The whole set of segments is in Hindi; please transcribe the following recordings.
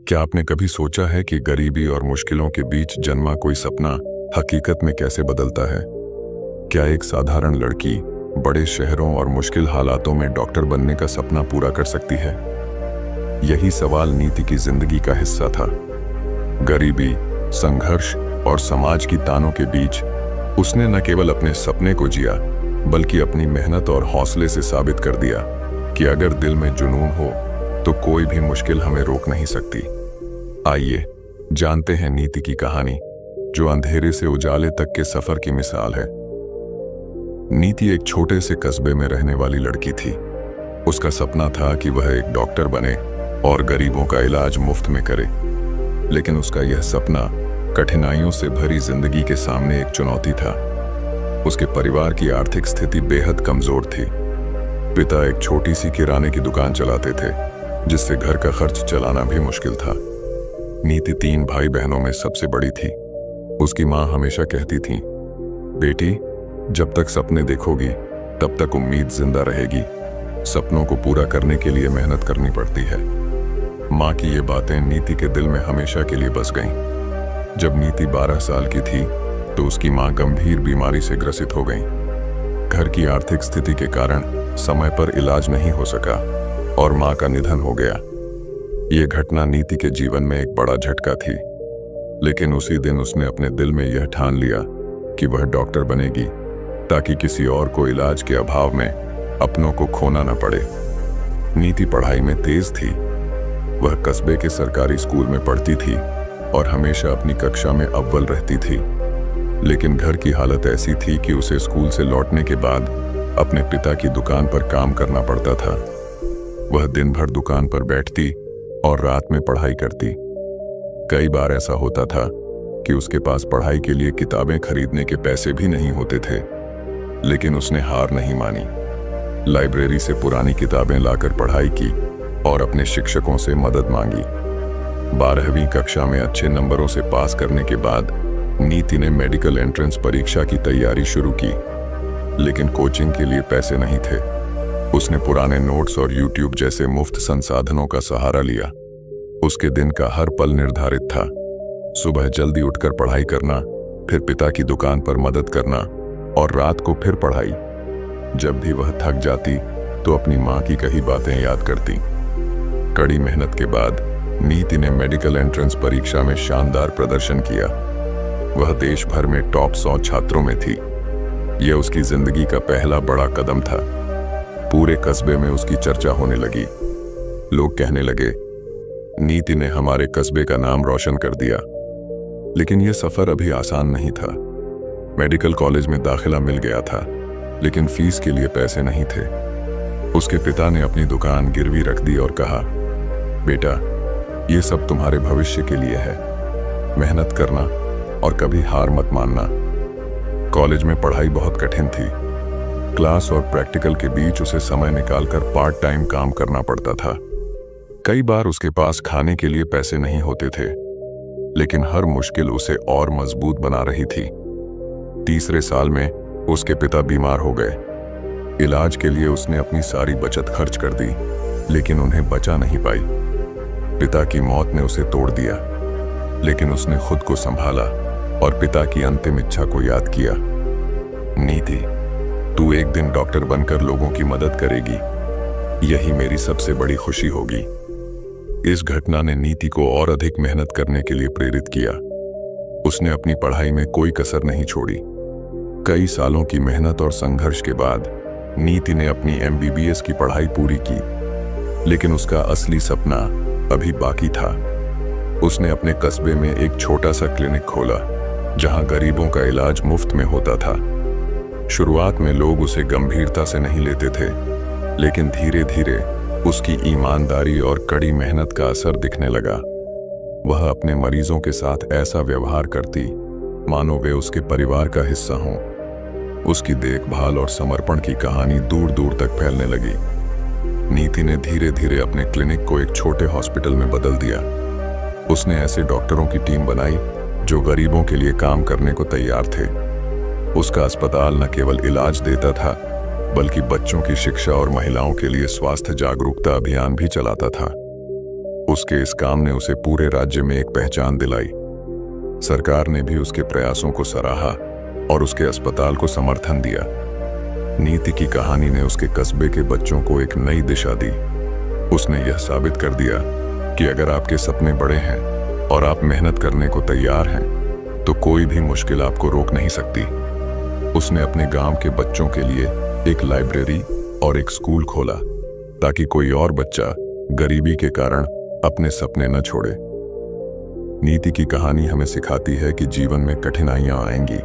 क्या आपने कभी सोचा है कि गरीबी और मुश्किलों के बीच जन्मा कोई सपना हकीकत में कैसे बदलता है? क्या एक साधारण लड़की बड़े शहरों और मुश्किल हालातों में डॉक्टर बनने का सपना पूरा कर सकती है? यही सवाल नीति की जिंदगी का हिस्सा था। गरीबी, संघर्ष और समाज की तानों के बीच उसने न केवल अपने सपने को जिया, बल्कि अपनी मेहनत और हौसले से साबित कर दिया कि अगर दिल में जुनून हो तो कोई भी मुश्किल हमें रोक नहीं सकती। आइए जानते हैं नीति की कहानी, जो अंधेरे से उजाले तक के सफर की मिसाल है। नीति एक छोटे से कस्बे में रहने वाली लड़की थी। उसका सपना था कि वह एक डॉक्टर बने और गरीबों का इलाज मुफ्त में करे। लेकिन उसका यह सपना कठिनाइयों से भरी जिंदगी के सामने एक चुनौती था। उसके परिवार की आर्थिक स्थिति बेहद कमजोर थी। पिता एक छोटी सी किराने की दुकान चलाते थे, जिससे घर का खर्च चलाना भी मुश्किल था। नीति 3 भाई बहनों में सबसे बड़ी थी। उसकी माँ हमेशा कहती थी, बेटी, जब तक सपने देखोगी तब तक उम्मीद जिंदा रहेगी। सपनों को पूरा करने के लिए मेहनत करनी पड़ती है। माँ की ये बातें नीति के दिल में हमेशा के लिए बस गईं। जब नीति 12 साल की थी तो उसकी माँ गंभीर बीमारी से ग्रसित हो गईं। घर की आर्थिक स्थिति के कारण समय पर इलाज नहीं हो सका और माँ का निधन हो गया। ये घटना नीति के जीवन में एक बड़ा झटका थी। लेकिन उसी दिन उसने अपने दिल में यह ठान लिया कि वह डॉक्टर बनेगी, ताकि किसी और को इलाज के अभाव में अपनों को खोना न पड़े। नीति पढ़ाई में तेज थी। वह कस्बे के सरकारी स्कूल में पढ़ती थी और हमेशा अपनी कक्षा में अव्वल रहती थी। लेकिन घर की हालत ऐसी थी कि उसे स्कूल से लौटने के बाद अपने पिता की दुकान पर काम करना पड़ता था। वह दिन भर दुकान पर बैठती और रात में पढ़ाई करती। कई बार ऐसा होता था कि उसके पास पढ़ाई के लिए किताबें खरीदने के पैसे भी नहीं होते थे। लेकिन उसने हार नहीं मानी। लाइब्रेरी से पुरानी किताबें लाकर पढ़ाई की और अपने शिक्षकों से मदद मांगी। 12वीं कक्षा में अच्छे नंबरों से पास करने के बाद नीति ने मेडिकल एंट्रेंस परीक्षा की तैयारी शुरू की। लेकिन कोचिंग के लिए पैसे नहीं थे। उसने पुराने नोट्स और YouTube जैसे मुफ्त संसाधनों का सहारा लिया। उसके दिन का हर पल निर्धारित था। सुबह जल्दी उठकर पढ़ाई करना, फिर पिता की दुकान पर मदद करना और रात को फिर पढ़ाई। जब भी वह थक जाती तो अपनी माँ की कही बातें याद करती। कड़ी मेहनत के बाद नीति ने मेडिकल एंट्रेंस परीक्षा में शानदार प्रदर्शन किया। वह देश भर में टॉप 100 छात्रों में थी। यह उसकी जिंदगी का पहला बड़ा कदम था। पूरे कस्बे में उसकी चर्चा होने लगी। लोग कहने लगे, नीति ने हमारे कस्बे का नाम रोशन कर दिया। लेकिन यह सफर अभी आसान नहीं था। मेडिकल कॉलेज में दाखिला मिल गया था, लेकिन फीस के लिए पैसे नहीं थे। उसके पिता ने अपनी दुकान गिरवी रख दी और कहा, बेटा, ये सब तुम्हारे भविष्य के लिए है। मेहनत करना और कभी हार मत मानना। कॉलेज में पढ़ाई बहुत कठिन थी। क्लास और प्रैक्टिकल के बीच उसे समय निकालकर पार्ट टाइम काम करना पड़ता था। कई बार उसके पास खाने के लिए पैसे नहीं होते थे, लेकिन हर मुश्किल उसे और मजबूत बना रही थी। तीसरे साल में उसके पिता बीमार हो गए। इलाज के लिए उसने अपनी सारी बचत खर्च कर दी, लेकिन उन्हें बचा नहीं पाई। पिता की मौत ने उसे तोड़ दिया, लेकिन उसने खुद को संभाला और पिता की अंतिम इच्छा को याद किया। नीति, तू एक दिन डॉक्टर बनकर लोगों की मदद करेगी। यही मेरी सबसे बड़ी खुशी होगी। इस घटना ने नीति को और अधिक मेहनत करने के लिए प्रेरित किया। उसने अपनी पढ़ाई में कोई कसर नहीं छोड़ी। कई सालों की मेहनत और संघर्ष के बाद नीति ने अपनी MBBS की पढ़ाई पूरी की। लेकिन उसका असली सपना अभी बाकी था। उसने अपने कस्बे में एक छोटा सा क्लिनिक खोला, जहां गरीबों का इलाज मुफ्त में होता था। शुरुआत में लोग उसे गंभीरता से नहीं लेते थे, लेकिन धीरे धीरे उसकी ईमानदारी और कड़ी मेहनत का असर दिखने लगा। वह अपने मरीजों के साथ ऐसा व्यवहार करती मानो वे उसके परिवार का हिस्सा हों। उसकी देखभाल और समर्पण की कहानी दूर दूर तक फैलने लगी। नीति ने धीरे धीरे अपने क्लिनिक को एक छोटे हॉस्पिटल में बदल दिया। उसने ऐसे डॉक्टरों की टीम बनाई जो गरीबों के लिए काम करने को तैयार थे। उसका अस्पताल न केवल इलाज देता था, बल्कि बच्चों की शिक्षा और महिलाओं के लिए स्वास्थ्य जागरूकता अभियान भी चलाता था। उसके इस काम ने उसे पूरे राज्य में एक पहचान दिलाई। सरकार ने भी उसके प्रयासों को सराहा और उसके अस्पताल को समर्थन दिया। नीति की कहानी ने उसके कस्बे के बच्चों को एक नई दिशा दी। उसने यह साबित कर दिया कि अगर आपके सपने बड़े हैं और आप मेहनत करने को तैयार हैं, तो कोई भी मुश्किल आपको रोक नहीं सकती। उसने अपने गांव के बच्चों के लिए एक लाइब्रेरी और एक स्कूल खोला, ताकि कोई और बच्चा गरीबी के कारण अपने सपने न छोड़े। नीति की कहानी हमें सिखाती है कि जीवन में कठिनाइयां आएंगी,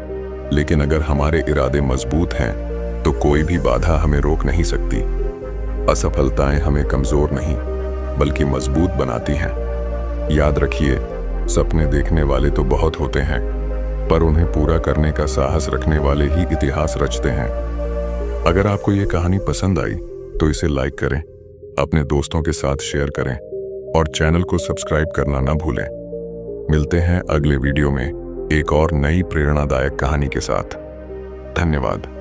लेकिन अगर हमारे इरादे मजबूत हैं तो कोई भी बाधा हमें रोक नहीं सकती। असफलताएं हमें कमजोर नहीं बल्कि मजबूत बनाती हैं। याद रखिए, सपने देखने वाले तो बहुत होते हैं, पर उन्हें पूरा करने का साहस रखने वाले ही इतिहास रचते हैं। अगर आपको ये कहानी पसंद आई तो इसे लाइक करें, अपने दोस्तों के साथ शेयर करें और चैनल को सब्सक्राइब करना ना भूलें। मिलते हैं अगले वीडियो में एक और नई प्रेरणादायक कहानी के साथ। धन्यवाद।